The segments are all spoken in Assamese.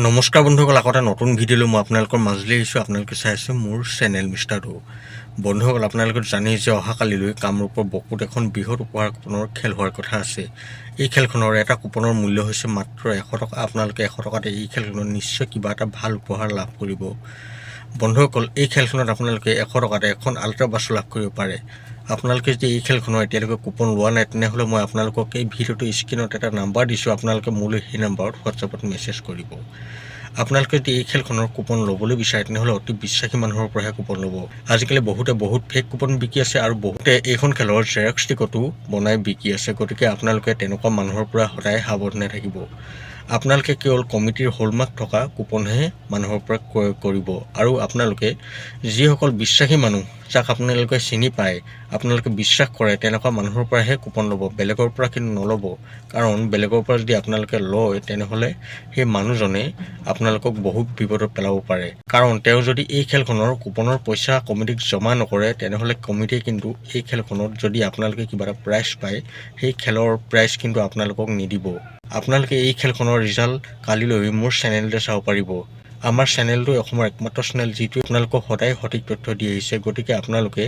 নমস্কাৰ বন্ধুসকল, আকৌ এটা নতুন ভিডিঅ'লৈ মই আপোনালোকৰ মাজলৈ আহিছোঁ। আপোনালোকে চাই আছে মোৰ চেনেল মিষ্টাৰ ঢৌ। বন্ধুসকল, আপোনালোকে জানে যে অহাকালিলৈ কামৰূপৰ বকুত এখন বৃহৎ উপহাৰ কুপনৰ খেল হোৱাৰ কথা আছে। এই খেলখনৰ এটা কুপনৰ মূল্য হৈছে মাত্ৰ 100 টকা। আপোনালোকে 100 টকাতে এই খেলখনত নিশ্চয় কিবা এটা ভাল উপহাৰ লাভ কৰিব। বন্ধুসকল, এই খেলখনত আপোনালোকে 100 টকাতে এখন আল্ট্ৰা বাছ লাভ কৰিব পাৰে। আপোনালোকে যদি এই খেলখনৰ এতিয়ালৈকে কুপন লোৱা নাই, তেনেহ'লে মই আপোনালোকক এই ভিডিঅ'টো স্ক্ৰীণত এটা নাম্বাৰ দিছোঁ। আপোনালোকে মোলৈ সেই নাম্বাৰত হোৱাটছআপত মেছেজ কৰিব। আপোনালোকে যদি এই খেলখনৰ কুপন ল'বলৈ বিচাৰে, তেনেহ'লে অতি বিশ্বাসী মানুহৰ পৰাহে কুপন ল'ব। আজিকালি বহুতে বহুত ফেক কুপন বিকি আছে আৰু বহুতে এইখন খেলৰ জেৰক্স টিকটো বনাই বিকি আছে। গতিকে আপোনালোকে তেনেকুৱা মানুহৰ পৰা সদায় সাৱধানে থাকিব। আপোনালোকে কেৱল কমিটিৰ হলমাৰ্ক থকা কুপনহে মানুহৰ পৰা ক্ৰয় কৰিব। আৰু আপোনালোকে যিসকল বিশ্বাসী মানুহ, যাক আপোনালোকে চিনি পায়, আপোনালোকে বিশ্বাস কৰে, তেনেকুৱা মানুহৰ পৰাহে কুপন ল'ব। বেলেগৰ পৰা কিন্তু নল'ব। কাৰণ বেলেগৰ পৰা যদি আপোনালোকে লয়, তেনেহ'লে সেই মানুহজনে আপোনালোকক বহুত বিপদত পেলাব পাৰে। কাৰণ তেওঁ যদি এই খেলখনৰ কুপনৰ পইচা কমিটিক জমা নকৰে, তেনেহ'লে কমিটিয়ে কিন্তু এই খেলখনত যদি আপোনালোকে কিবা এটা প্ৰাইজ পায়, সেই খেলৰ প্ৰাইজ কিন্তু আপোনালোকক নিদিব। আপোনালোকে এই খেলখনৰ ৰিজাল্ট কালিলৈ মোৰ চেনেলতে চাব পাৰিব। আমাৰ চেনেলটো অসমৰ একমাত্ৰ চেনেল, যিটোৱে আপোনালোকক সদায় সঠিক তথ্য দি আহিছে। গতিকে আপোনালোকে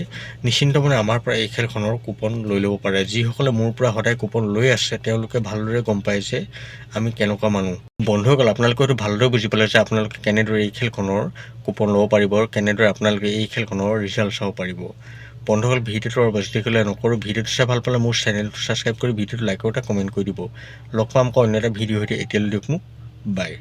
নিশ্চিন্তমনে আমাৰ পৰা এই খেলখনৰ কুপন লৈ ল'ব পাৰে। যিসকলে মোৰ পৰা সদায় কুপন লৈ আছে, তেওঁলোকে ভালদৰে গম পায় যে আমি কেনেকুৱা মানুহ। বন্ধুসকল, আপোনালোকে হয়তো ভালদৰে বুজি পালে যে আপোনালোকে কেনেদৰে এই খেলখনৰ কুপন ল'ব পাৰিব আৰু কেনেদৰে আপোনালোকে এই খেলখনৰ ৰিজাল্ট চাব পাৰিব। বন্ধুসকল, ভিডিঅ'টো আৰু বেছি দেৰিলৈ নকৰোঁ। ভিডিঅ'টো চাই ভাল পালে মোৰ চেনেলটো ছাবস্ক্ৰাইব কৰি ভিডিঅ'টো লাইক আৰু এটা কমেণ্ট কৰি দিব। লগ পাম আকৌ অন্য এটা ভিডিঅ' সৈতে। এতিয়ালৈ দিয়ক মোক বাই।